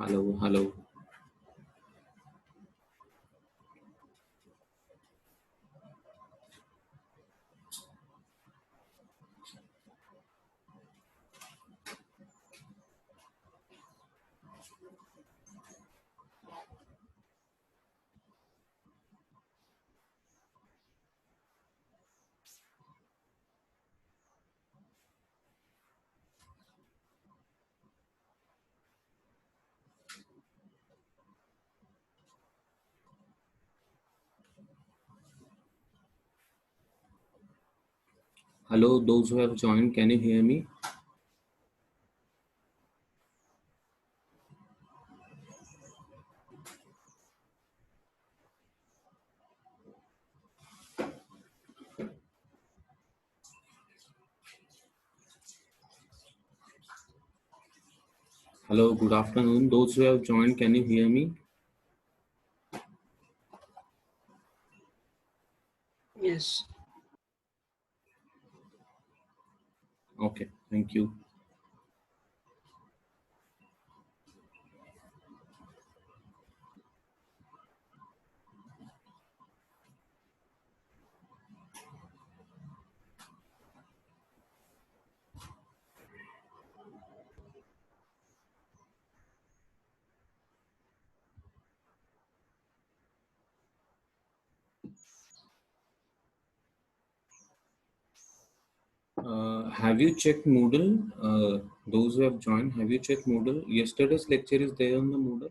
Hello, hello. Hello, those who have joined, can you hear me? Hello, good afternoon. Those who have joined, can you hear me? Yes. Okay, thank you. Have you checked Moodle? Those who have joined, have you checked Moodle? Yesterday's lecture is there on the Moodle.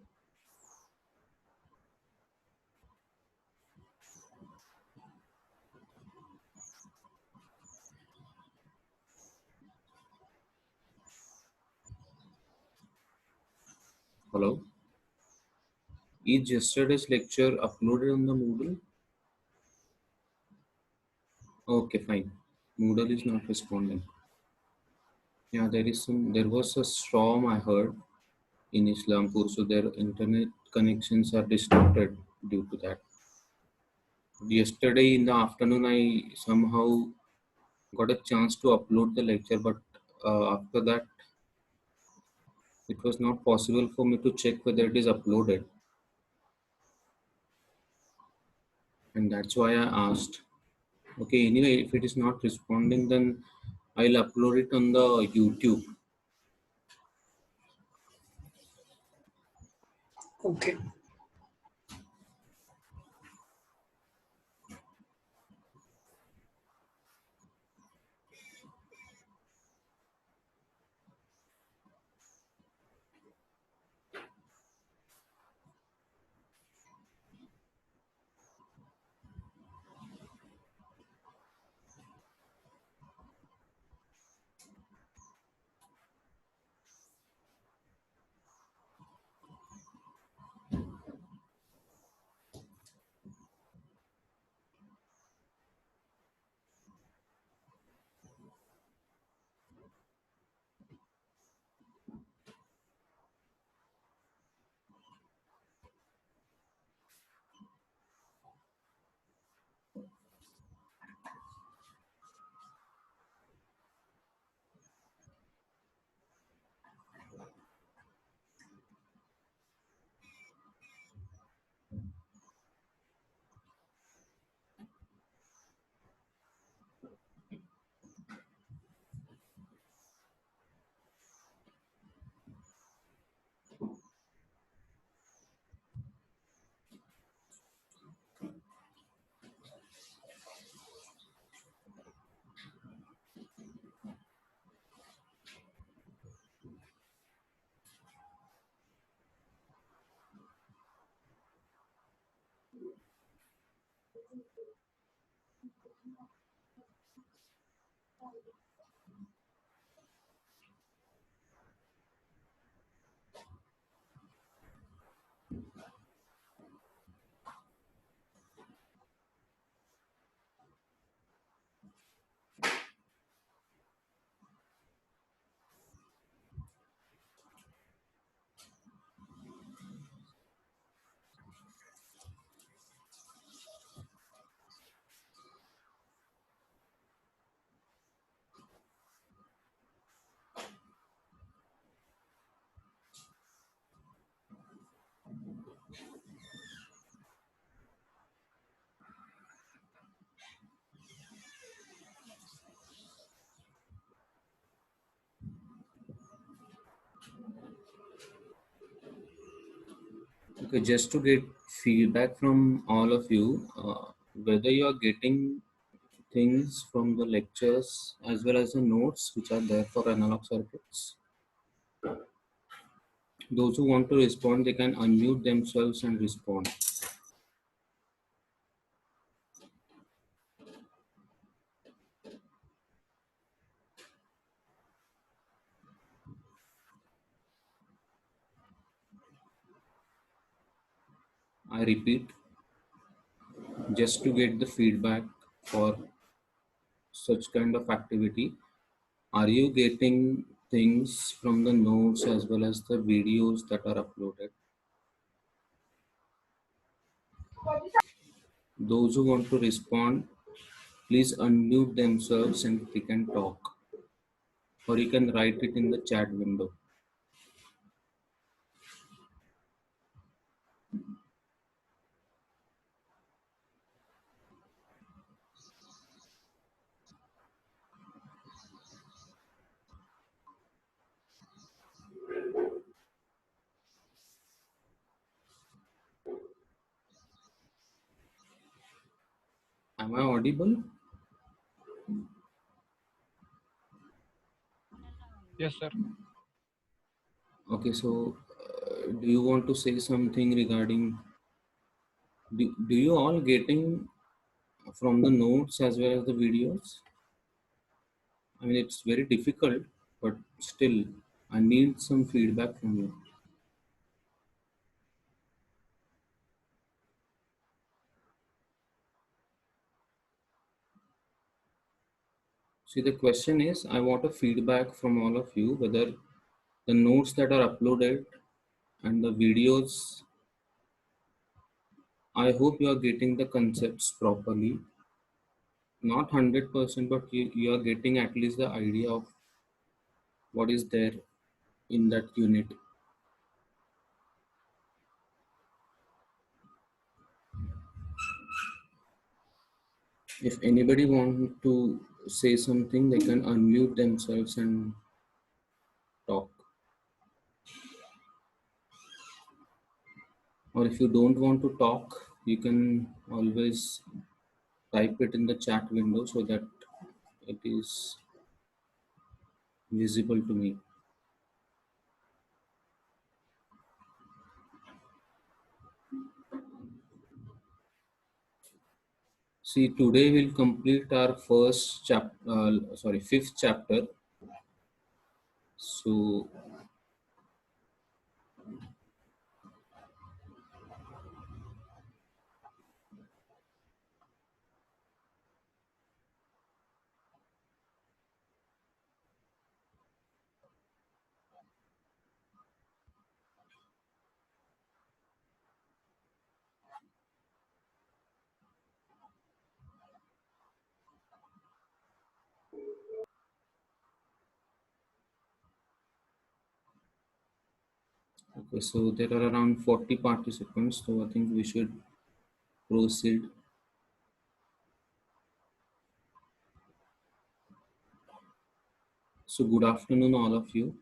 Hello? Is yesterday's lecture uploaded on the Moodle? Okay, fine. Moodle is not responding. Yeah, there was a storm I heard in Islampur, so their internet connections are distorted due to that. Yesterday in the afternoon, I somehow got a chance to upload the lecture, but after that, it was not possible for me to check whether it is uploaded, and that's why I asked. Okay, anyway, if it is not responding, then I'll upload it on the YouTube. Okay. Okay, just to get feedback from all of you, whether you are getting things from the lectures as well as the notes which are there for analog circuits. Those who want to respond, they can unmute themselves and respond. I repeat, just to get the feedback for such kind of activity, are you getting things from the notes as well as the videos that are uploaded? Those who want to respond, please unmute themselves and they can talk, or you can write it in the chat window. Am I audible? Yes, sir. Okay, so do you want to say something regarding, do you all getting from the notes as well as the videos? I mean, it's very difficult, but still, I need some feedback from you. See, the question is, I want a feedback from all of you, whether the notes that are uploaded and the videos, I hope you are getting the concepts properly. Not 100%, but you are getting at least the idea of what is there in that unit. If anybody want to say something, they can unmute themselves and talk. Or if you don't want to talk, you can always type it in the chat window so that it is visible to me. See, today we'll complete our fifth chapter. So, okay, so there are around 40 participants, so I think we should proceed. So, good afternoon, all of you.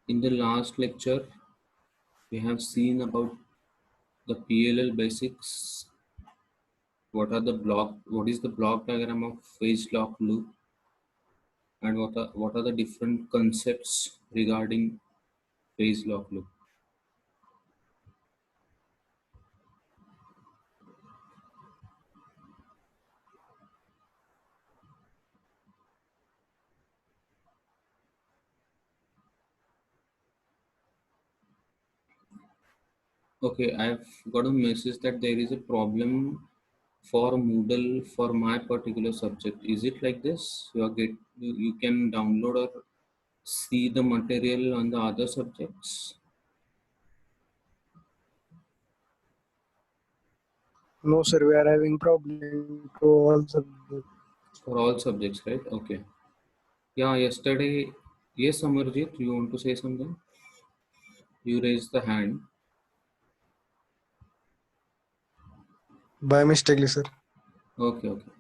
In the last lecture, we have seen about the PLL basics. What is the block diagram of phase lock loop, and what are the different concepts regarding phase lock loop. Okay, I've got a message that there is a problem for Moodle for my particular subject. Is it like this? You can download or see the material on the other subjects No, sir, we are having problem to all subjects. for all subjects, right? Okay. Yeah, yesterday, yes, Amarjit, you want to say something? You raised the hand. By mistakenly, sir. Okay, okay.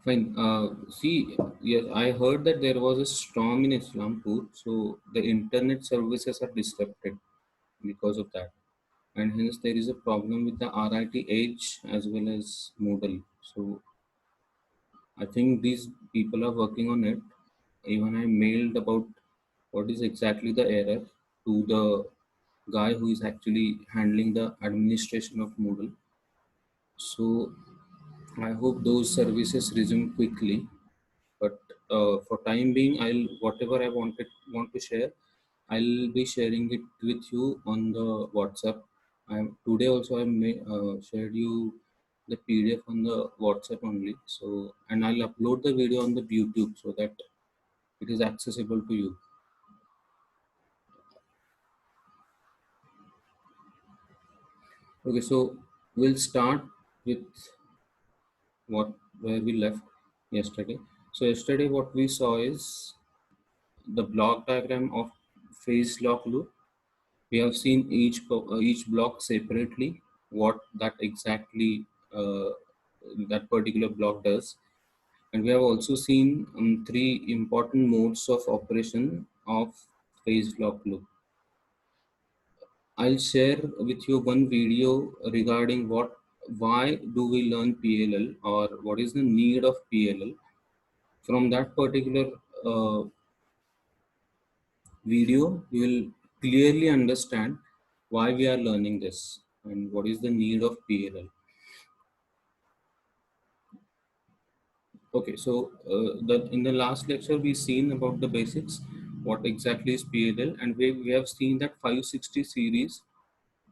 Fine. See, yes, I heard that there was a storm in Islampur, so the internet services are disrupted. because of that, and hence there is a problem with the RIT Edge as well as Moodle. So I think these people are working on it. Even I mailed about what is exactly the error to the guy who is actually handling the administration of Moodle. So I hope those services resume quickly. But for time being, I'll whatever I want to share, I'll be sharing it with you on the WhatsApp. Today also shared you the PDF on the WhatsApp only. So and I'll upload the video on the YouTube so that it is accessible to you. Okay, so we'll start with what where we left yesterday. So yesterday what we saw is the block diagram of phase lock loop. We have seen each block separately, what that exactly that particular block does, and we have also seen three important modes of operation of phase lock loop. I'll share with you one video regarding why do we learn PLL or what is the need of PLL. From that particular uh, video, you will clearly understand why we are learning this and what is the need of PLL. Okay, so in the last lecture we seen about the basics, what exactly is PLL, and we have seen that 560 series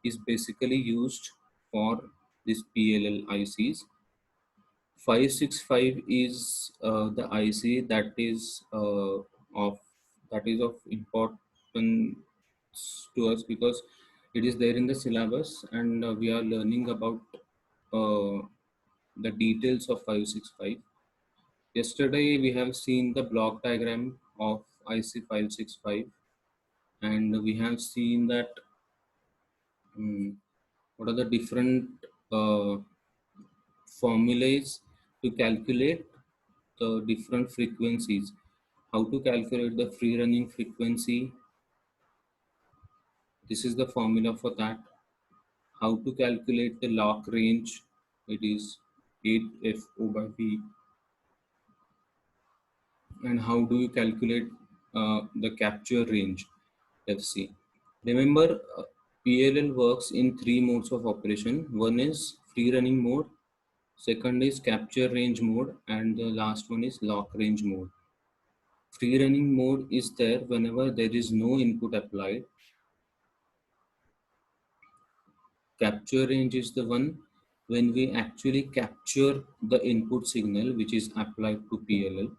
is basically used for this PLL ICs. 565 is the IC of of importance to us because it is there in the syllabus, and we are learning about uh, the details of 565. Yesterday we have seen the block diagram of IC 565, and we have seen that what are the different uh, formulas to calculate the different frequencies, how to calculate the free running frequency. This is the formula for that. How to calculate the lock range. It is 8FO by V. And how do you calculate the capture range, FC. Remember, PLL works in three modes of operation. One is free running mode, second is capture range mode, and the last one is lock range mode. Free running mode is there whenever there is no input applied. Capture range is the one when we actually capture the input signal which is applied to PLL.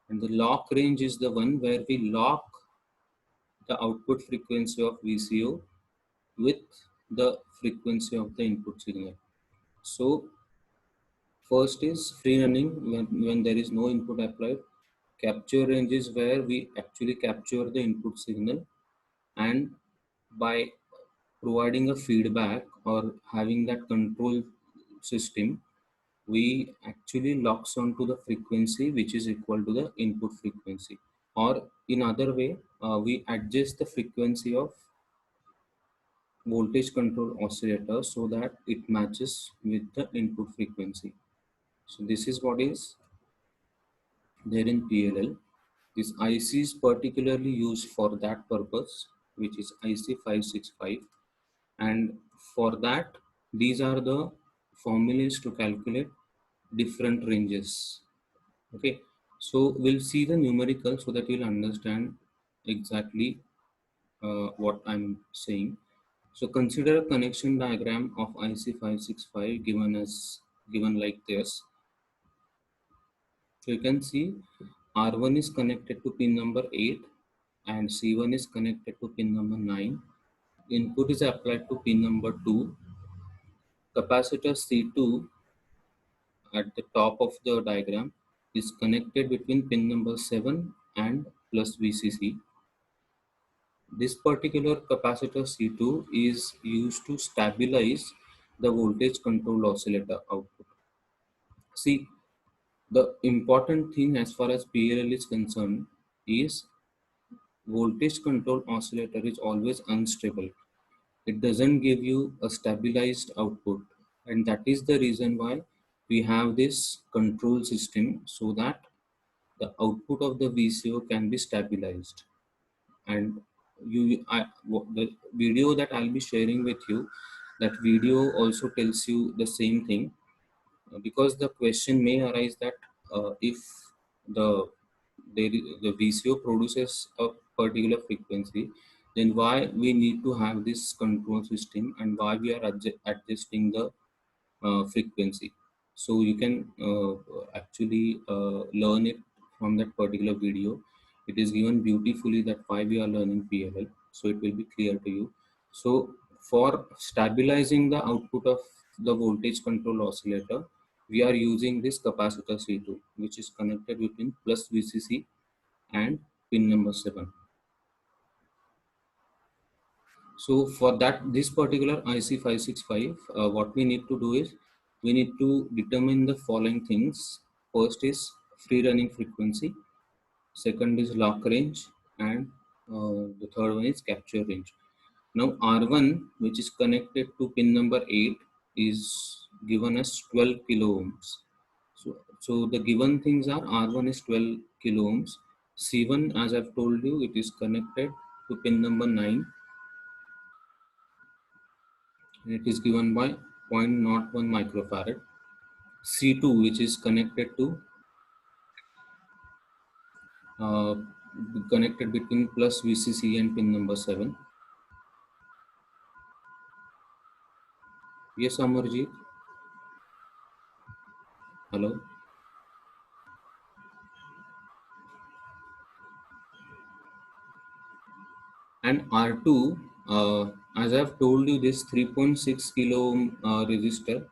And the lock range is the one where we lock the output frequency of VCO with the frequency of the input signal. So first is free running when there is no input applied. Capture range is where we actually capture the input signal, and by providing a feedback or having that control system, we actually locks onto the frequency which is equal to the input frequency. Or in other way, we adjust the frequency of voltage control oscillator so that it matches with the input frequency. So this is what is there in PLL. This IC is particularly used for that purpose, which is IC 565. And for that, these are the formulas to calculate different ranges. Okay, so we'll see the numerical so that you'll understand exactly what I'm saying. So consider a connection diagram of IC 565 given like this. So you can see R1 is connected to pin number 8 and C1 is connected to pin number 9. Input is applied to pin number 2. Capacitor C2 at the top of the diagram is connected between pin number 7 and plus VCC. This particular capacitor C2 is used to stabilize the voltage control oscillator output. See, the important thing as far as PLL is concerned is voltage control oscillator is always unstable. it doesn't give you a stabilized output, and that is the reason why we have this control system, so that the output of the VCO can be stabilized. And the video that I'll be sharing with you, that video also tells you the same thing, because the question may arise that if the the VCO produces a particular frequency, then why we need to have this control system, and why we are adjusting the frequency. So you can actually learn it from that particular video. It is given beautifully that why we are learning PLL, so it will be clear to you. So for stabilizing the output of the voltage control oscillator, we are using this capacitor C2, which is connected between plus VCC and pin number 7. So for that, this particular IC565, what we need to do is, we need to determine the following things. First is free running frequency, second is lock range, and the third one is capture range. Now R1, which is connected to pin number 8, is given as 12 kilo ohms. So the given things are R1 is 12 kilo ohms, C1, as I've told you, it is connected to pin number 9, and it is given by 0.01 microfarad. C2, which is connected to uh, connected between plus VCC and pin number 7. Yes, Amarjeet. Hello. And R2, as I've told you, this 3.6 kilo ohm resistor,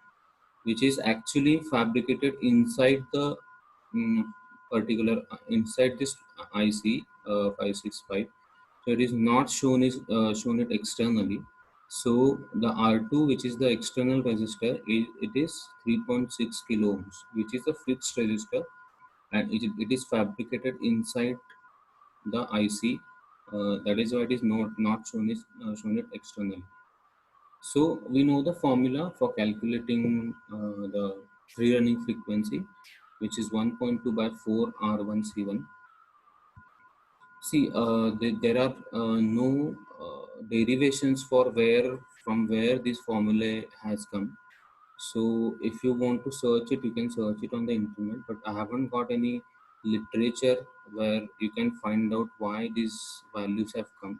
which is actually fabricated inside the particular inside this IC 565. So it is not shown it externally. So the R2, which is the external resistor, it is 3.6 kilo ohms, which is a fixed resistor, and it is fabricated inside the IC. That is why it is not shown it externally. So we know the formula for calculating the free running frequency, which is 1.2 by 4 R1C1. See, there are no derivations for from where this formula has come. So if you want to search it, you can search it on the internet, but I haven't got any literature where you can find out why these values have come.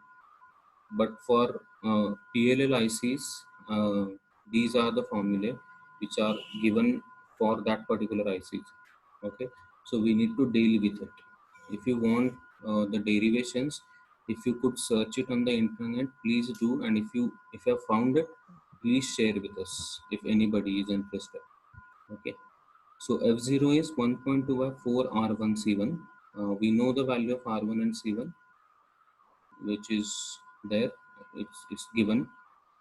But for PLL ICs, these are the formulae which are given for that particular ICs. Okay, so we need to deal with it. If you want the derivations, if you could search it on the internet, please do. And if you have found it, please share with us if anybody is interested. Okay, so F0 is 1.2 by 4 R1C1. We know the value of R1 and C1, which is there, it's given.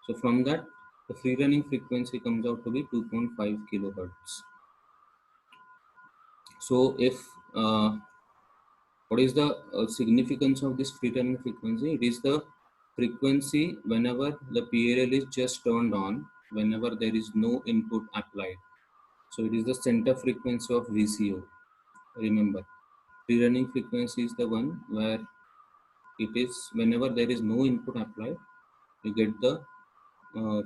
So from that, the free running frequency comes out to be 2.5 kilohertz. So if what is the significance of this free running frequency? It is the frequency whenever the PLL is just turned on, whenever there is no input applied. So it is the center frequency of VCO. Remember, free running frequency is the one where it is whenever there is no input applied, you get the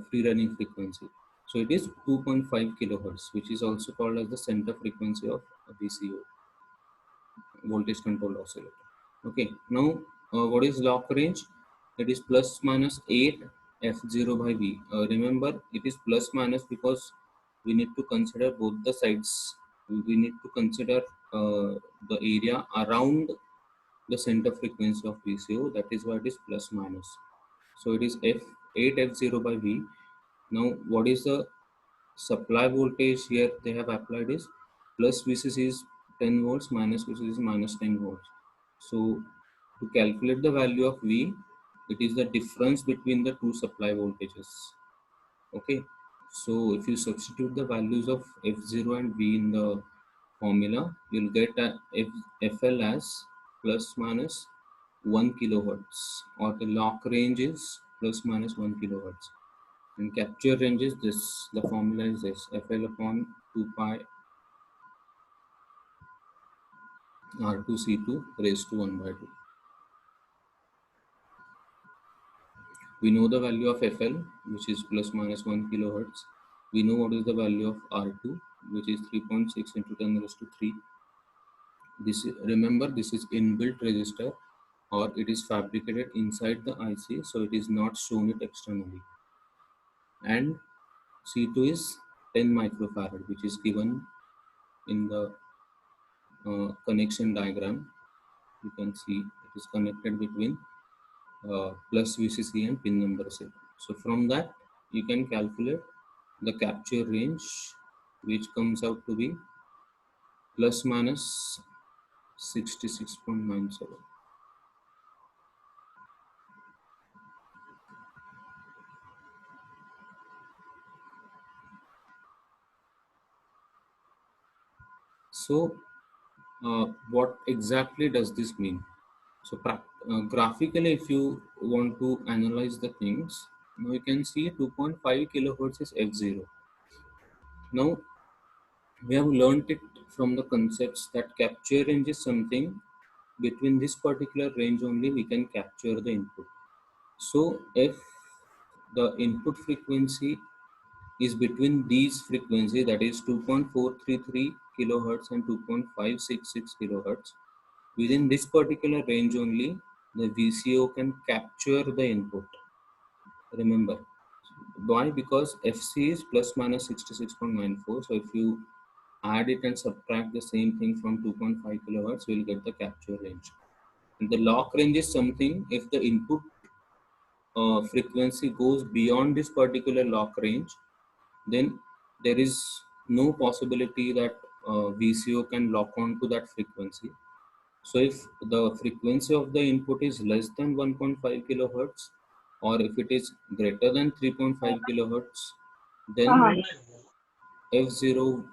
free running frequency. So it is 2.5 kilohertz, which is also called as the center frequency of VCO, voltage controlled oscillator. Okay, now what is lock range? It is plus minus 8 F0 by V. Remember, it is plus minus because we need to consider both the sides. We need to consider the area around the center frequency of VCO. That is why it is plus minus. So it is F8 F0 by V. Now what is the supply voltage here they have applied is plus VCC is 10 volts, minus VCC is minus 10 volts. So to calculate the value of V, it is the difference between the two supply voltages. Okay, so if you substitute the values of F0 and V in the formula, you'll get FL as plus minus 1 kilohertz, or the lock range is plus minus 1 kilohertz. And capture range is this, the formula is this, FL upon 2 pi R2C2 raised to 1 by 2. We know the value of FL, which is plus minus 1 kilohertz. We know what is the value of R2, which is 3.6 into 10 raised to 3. Remember, this is inbuilt resistor, or it is fabricated inside the IC, so it is not shown it externally. And C2 is 10 microfarad, which is given in the connection diagram. You can see it is connected between plus VCC and pin number 7. So from that, you can calculate the capture range, which comes out to be plus minus 66.97. So what exactly does this mean? So graphically, if you want to analyze the things, now you can see 2.5 kilohertz is F0. Now we have learned it from the concepts that capture range is something between this particular range only we can capture the input. So if the input frequency is between these frequency, that is 2.433 kilohertz and 2.566 kilohertz, within this particular range only the VCO can capture the input. Remember, why? Because FC is plus minus 66.94. So if you add it and subtract the same thing from 2.5 kilohertz, you will get the capture range. And the lock range is something, if the input frequency goes beyond this particular lock range, then there is no possibility that VCO can lock on to that frequency. So if the frequency of the input is less than 1.5 kilohertz, or if it is greater than 3.5 kilohertz, then F0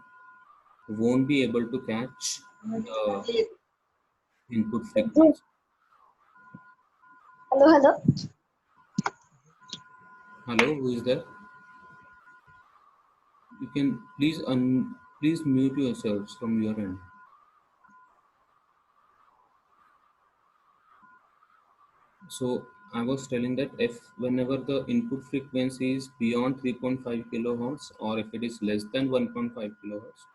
won't be able to catch the input frequency. Hello. Hello, who is there? You can please mute yourselves from your end. So I was telling that if whenever the input frequency is beyond 3.5 kilohertz, or if it is less than 1.5 kilohertz,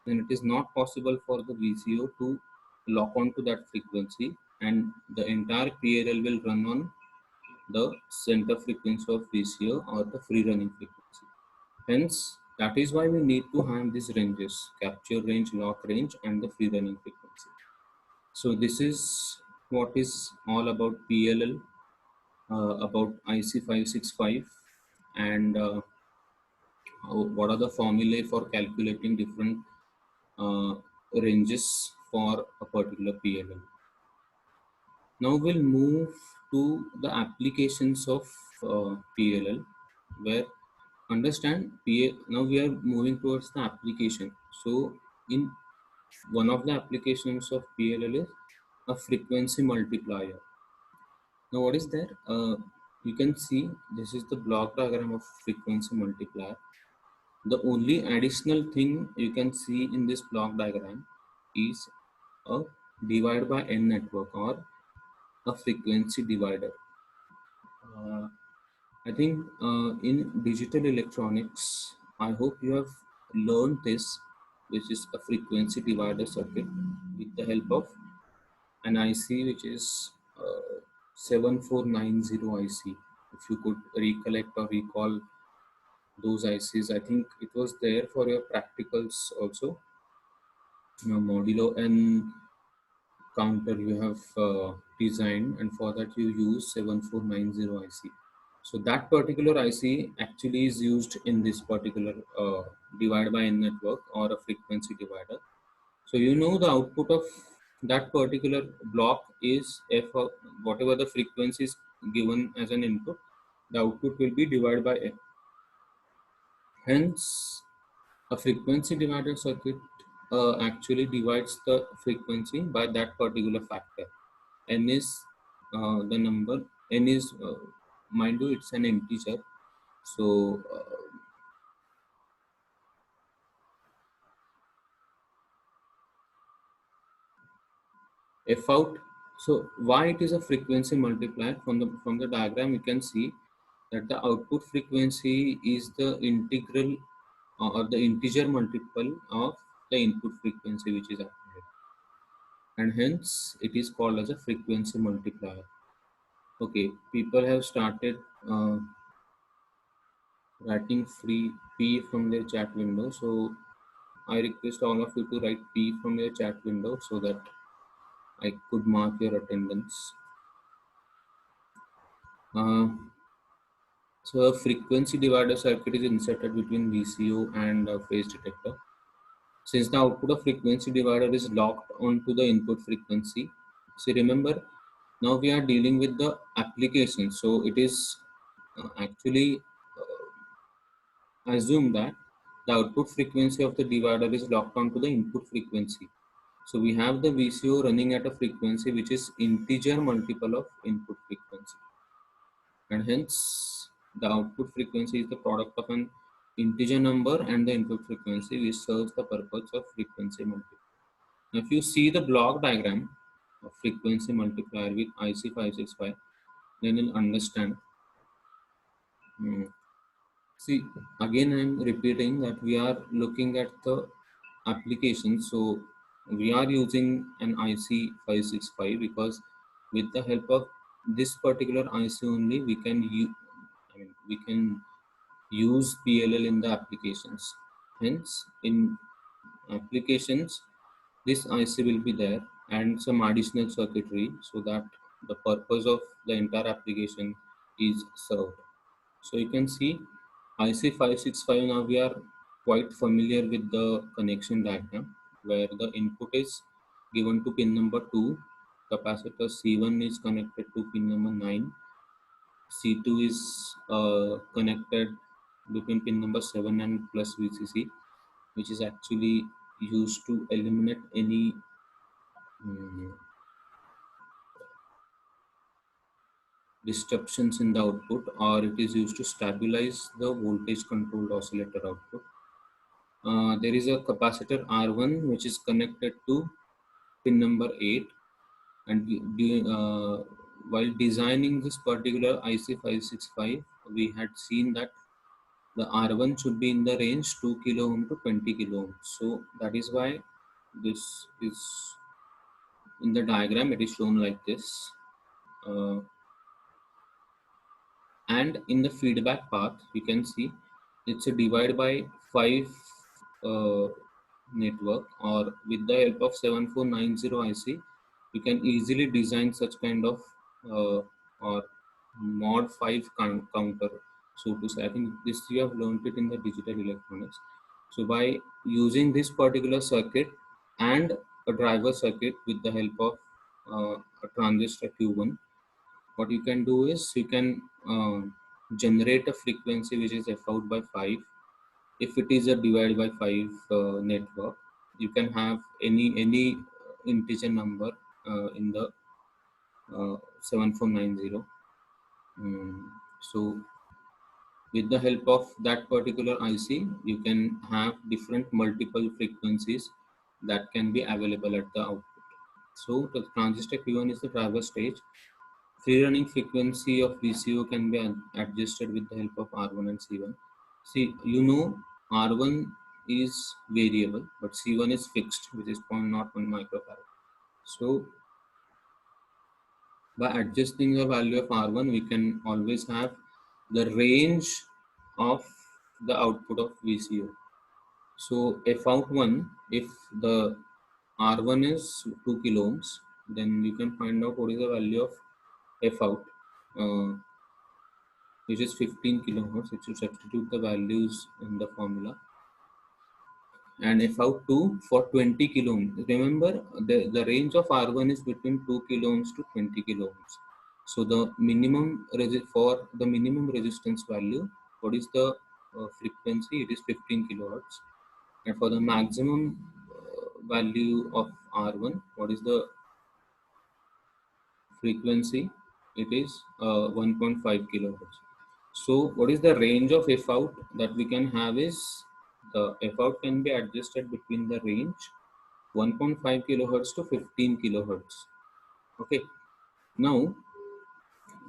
then it is not possible for the VCO to lock on to that frequency, and the entire PLL will run on the center frequency of VCO or the free running frequency. Hence, that is why we need to have these ranges: capture range, lock range, and the free running frequency. So this is what is all about PLL, about IC565, and what are the formulae for calculating different ranges for a particular PLL. Now we'll move to the applications of PLL, where understand now we are moving towards the application. So in one of the applications of PLL is a frequency multiplier. Now what is there? You can see this is the block diagram of frequency multiplier. The only additional thing you can see in this block diagram is a divide by n network, or a frequency divider. I think in digital electronics, I hope you have learned this, which is a frequency divider circuit with the help of an IC, which is 7490 IC. If you could recollect or recall those ICs, I think it was there for your practicals also. Modulo N counter you have designed, and for that you use 7490 IC. So that particular IC actually is used in this particular divide by n network, or a frequency divider. So you know the output of that particular block is f of whatever the frequency is given as an input, the output will be divided by n. Hence, a frequency divider circuit actually divides the frequency by that particular factor. N is the number, n is mind you, it's an integer. So f out. So why it is a frequency multiplier? From the diagram, you can see that the output frequency is the integral or the integer multiple of the input frequency which is applied, and hence it is called as a frequency multiplier. Okay, people have started writing free P from their chat window. So I request all of you to write P from your chat window so that I could mark your attendance. Uh, so a frequency divider circuit is inserted between VCO and a phase detector. Since the output of frequency divider is locked onto the input frequency, so remember, now we are dealing with the application. So it is actually assume that the output frequency of the divider is locked onto the input frequency. So we have the VCO running at a frequency which is integer multiple of input frequency, and hence the output frequency is the product of an integer number and the input frequency, which serves the purpose of frequency multiplier. Now, if you see the block diagram of frequency multiplier with IC565, then you'll understand. See, again, I'm repeating that we are looking at the application. So we are using an IC565 because with the help of this particular IC only, we can we can use PLL in the applications. Hence, in applications, this IC will be there and some additional circuitry so that the purpose of the entire application is served. So you can see IC565, now we are quite familiar with the connection diagram where the input is given to pin number 2, capacitor C1 is connected to pin number 9, C2 is connected between pin number 7 and plus VCC, which is actually used to eliminate any disruptions in the output, or it is used to stabilize the voltage controlled oscillator output. There is a capacitor R1 which is connected to pin number 8, and while designing this particular IC565, we had seen that the R1 should be in the range 2 kilo ohm to 20 kilo ohm. So that is why this is in the diagram, it is shown like this. And in the feedback path, you can see it's a divide by 5 uh, network, or with the help of 7490 IC, you can easily design such kind of or mod 5 counter, so to say. I think this you have learned it in the digital electronics. So by using this particular circuit and a driver circuit with the help of a transistor Q1, what you can do is you can generate a frequency which is f out by 5. If it is a divide by 5 network, you can have any integer number in the 7490. So with the help of that particular IC, you can have different multiple frequencies that can be available at the output. So the transistor Q1 is the driver stage. Free running frequency of VCO can be adjusted with the help of R1 and C1. See, you know, R1 is variable, but C1 is fixed, which is 0.01 microfarad. So by adjusting the value of R1, we can always have the range of the output of VCO. So F out 1, if the R1 is 2 kilo ohms, then you can find out what is the value of F out, which is 15 kilohertz. It should substitute the values in the formula. And F out 2 for 20 kilo ohms. Remember, the range of R1 is between 2 kilo ohms to 20 kilo ohms. So the minimum for the minimum resistance value, what is the frequency? It is 15 kilohertz. And for the maximum value of R1, what is the frequency? it is 1.5 kilohertz. So what is the range of f out that we can have is the f out can be adjusted between the range 1.5 kilohertz to 15 kilohertz. Okay. Now,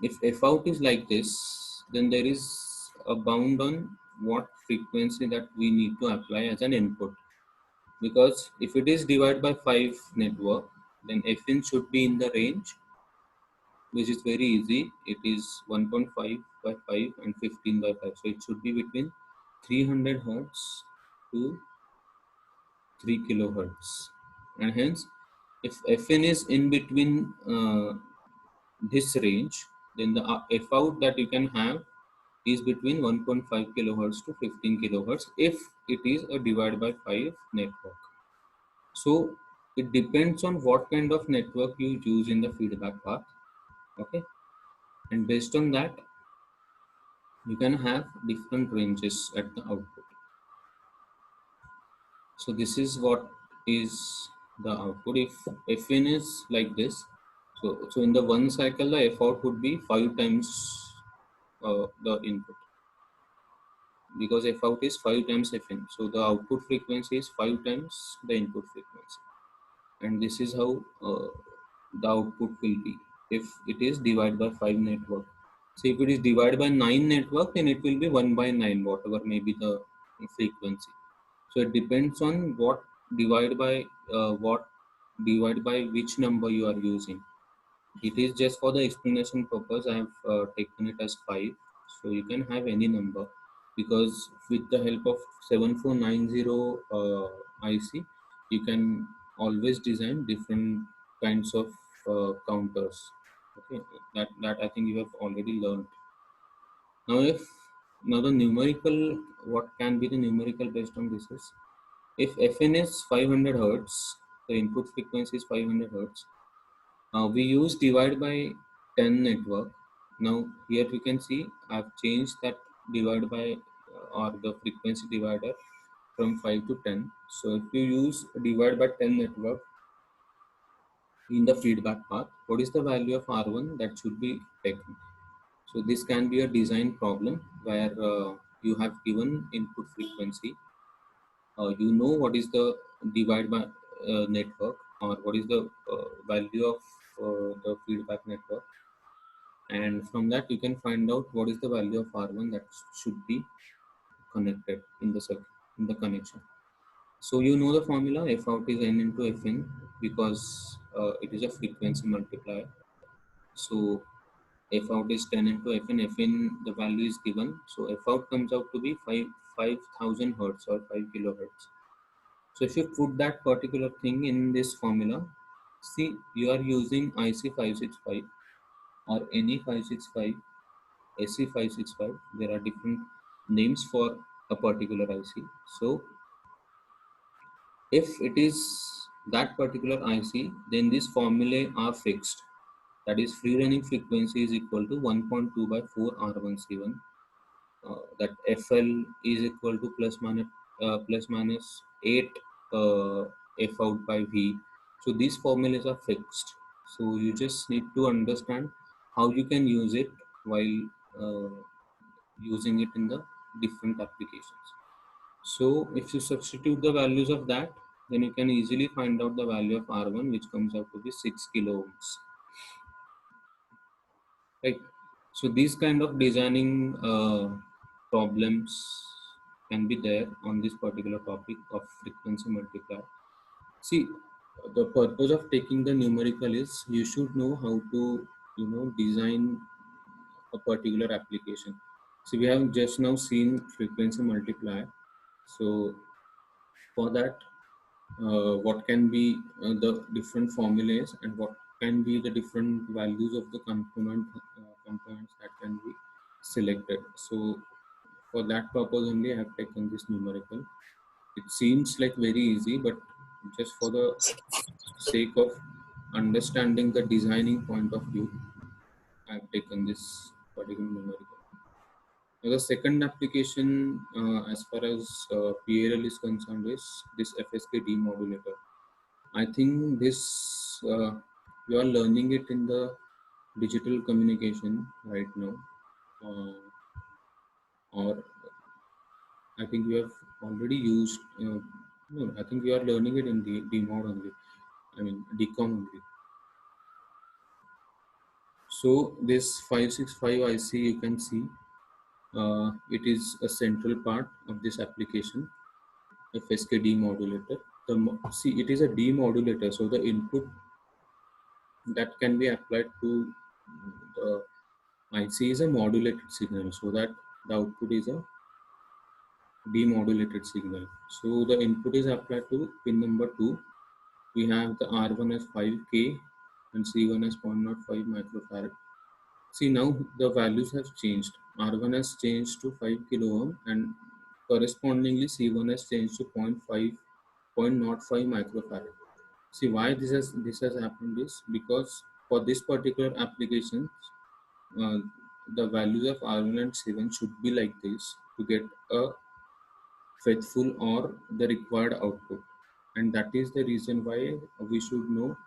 if f out is like this, then there is a bound on what frequency that we need to apply as an input. Because if it is divided by 5 network, then f in should be in the range, which is very easy. It is 1.5 by 5 and 15 by 5. So it should be between 300 hertz to 3 kilohertz. And hence, if Fn is in between this range, then the F out that you can have is between 1.5 kilohertz to 15 kilohertz if it is a divide by 5 network. So it depends on what kind of network you use in the feedback path. Okay. And based on that, you can have different ranges at the output. So this is what is the output. If Fn is like this, so in the one cycle, the F out would be 5 times the input, because F out is 5 times Fn. So the output frequency is 5 times the input frequency. And this is how the output will be if it is divided by 5 network. So if it is divided by 9 network, then it will be 1 by 9, whatever may be the frequency. So it depends on what divide by which number you are using. It is just for the explanation purpose. I have taken it as 5. So you can have any number, because with the help of 7490 IC, you can always design different kinds of counters. Okay, that I think you have already learned. Now the numerical, what can be the numerical based on this is, if Fn is 500 hertz, the input frequency is 500 hertz. We use divide by 10 network. Now here we can see I've changed that divide by or the frequency divider from 5 to 10. So if you use divide by 10 network in the feedback path, what is the value of R1 that should be taken? So this can be a design problem where you have given input frequency. You know what is the divide by network, or what is the value of the feedback network, and from that you can find out what is the value of R1 that should be connected in the circuit, in the connection. So you know the formula, F out is N into Fn, because it is a frequency multiplier. So F out is 10 into Fn. Fn, the value is given. So F out comes out to be 5,000 hertz or 5 kilohertz. So if you put that particular thing in this formula, see, you are using IC565 or any 565, SC565. There are different names for a particular IC. So if it is that particular IC, then these formulae are fixed. That is, free running frequency is equal to 1.2 by 4 R1C1. That FL is equal to plus minus 8 F out by V. So these formulas are fixed. So you just need to understand how you can use it while using it in the different applications. So if you substitute the values of that, then you can easily find out the value of R1, which comes out to be 6 kilo ohms. Right. So these kind of designing problems can be there on this particular topic of frequency multiplier. See, the purpose of taking the numerical is you should know how to, design a particular application. So we have just now seen frequency multiplier. So for that, what can be the different formulas, and what can be the different values of the components that can be selected. So for that purpose only I have taken this numerical. It seems like very easy, but just for the sake of understanding the designing point of view, I have taken this particular numerical. Now, the second application, as far as PLL is concerned, is this FSK demodulator. I think this you are learning it in the digital communication right now, or I think you have already used. No, I think you are learning it in the DMOD only. I mean DCOM only. So this 565 IC, you can see it is a central part of this application, FSK demodulator. See, it is a demodulator, so the input that can be applied to the IC is a modulated signal, so that the output is a demodulated signal. So the input is applied to pin number 2. We have the R1 as 5K and C1 as 0.05 microfarad. See, now the values have changed. R1 has changed to 5 kilo ohm, and correspondingly C1 has changed to 0.05 microfarad. See, why this has happened is because for this particular application, uh, the values of R1 and C1 should be like this to get a faithful or the required output, and that is the reason why we should know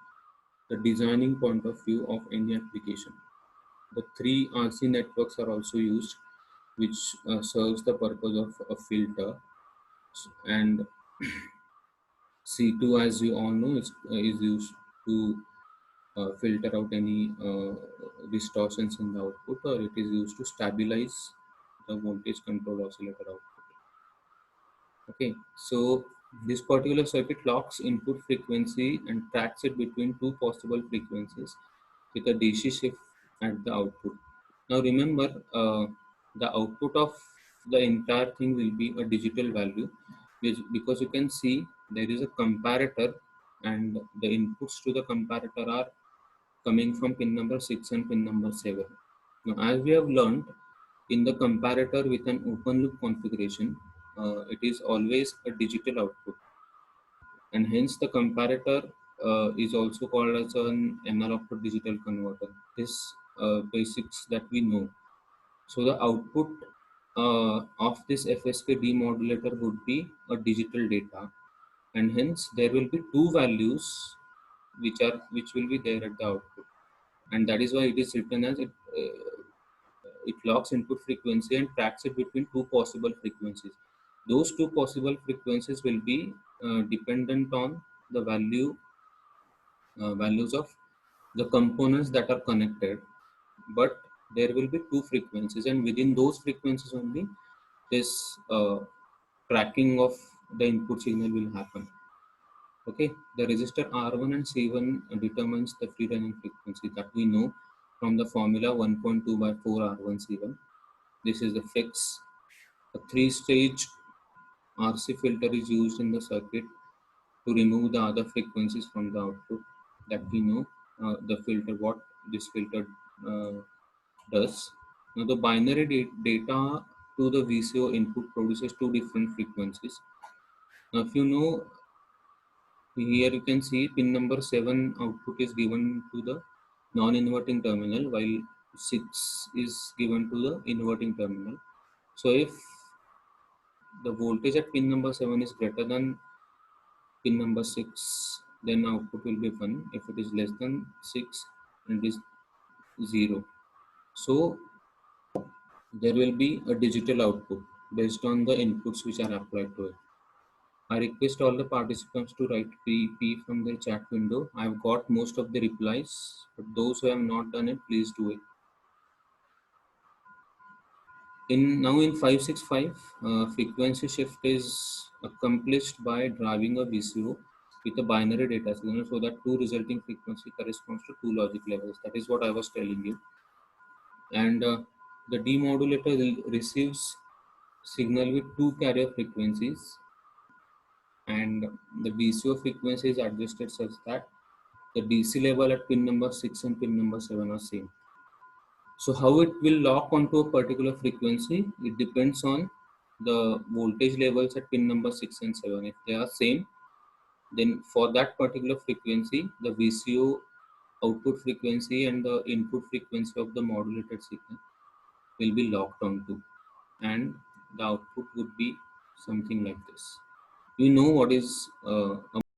the designing point of view of any application. The three RC networks are also used, which serves the purpose of a filter, and C2, as you all know, is used to filter out any distortions in the output, or it is used to stabilize the voltage control oscillator output. Okay, so this particular circuit locks input frequency and tracks it between two possible frequencies with a DC shift at the output. Now remember, the output of the entire thing will be a digital value, because you can see there is a comparator, and the inputs to the comparator are coming from pin number 6 and pin number 7. Now, as we have learned, in the comparator with an open loop configuration, it is always a digital output, and hence the comparator is also called as an analog to digital converter. This basics that we know. So the output of this FSK demodulator would be a digital data, and hence there will be two values which will be there at the output, and that is why it is written as it locks input frequency and tracks it between two possible frequencies. Those two possible frequencies will be dependent on the values of the components that are connected, but there will be two frequencies, and within those frequencies only this tracking of the input signal will happen. Okay, the resistor R1 and C1 determines the free running frequency that we know from the formula 1.2 by 4 R1 C1. This is the fix. A three-stage RC filter is used in the circuit to remove the other frequencies from the output that we know. The filter, what this filter uh, does. Now the binary data to the VCO input produces two different frequencies. Now if you know, here you can see pin number 7 output is given to the non-inverting terminal, while 6 is given to the inverting terminal. So if the voltage at pin number 7 is greater than pin number 6, then output will be 1. If it is less than 6, it is 0. So there will be a digital output based on the inputs which are applied to it. I request all the participants to write PP from their chat window. I've got most of the replies, but those who have not done it, please do it. In 565, frequency shift is accomplished by driving a VCO with a binary data signal, so that two resulting frequency corresponds to two logic levels. That is what I was telling you. And the demodulator receives signal with two carrier frequencies, and the VCO frequency is adjusted such that the DC level at pin number 6 and pin number 7 are same. So how it will lock onto a particular frequency, it depends on the voltage levels at pin number 6 and 7. If they are same, then for that particular frequency, the VCO output frequency and the input frequency of the modulated signal will be locked onto, and the output would be something like this. You know what is a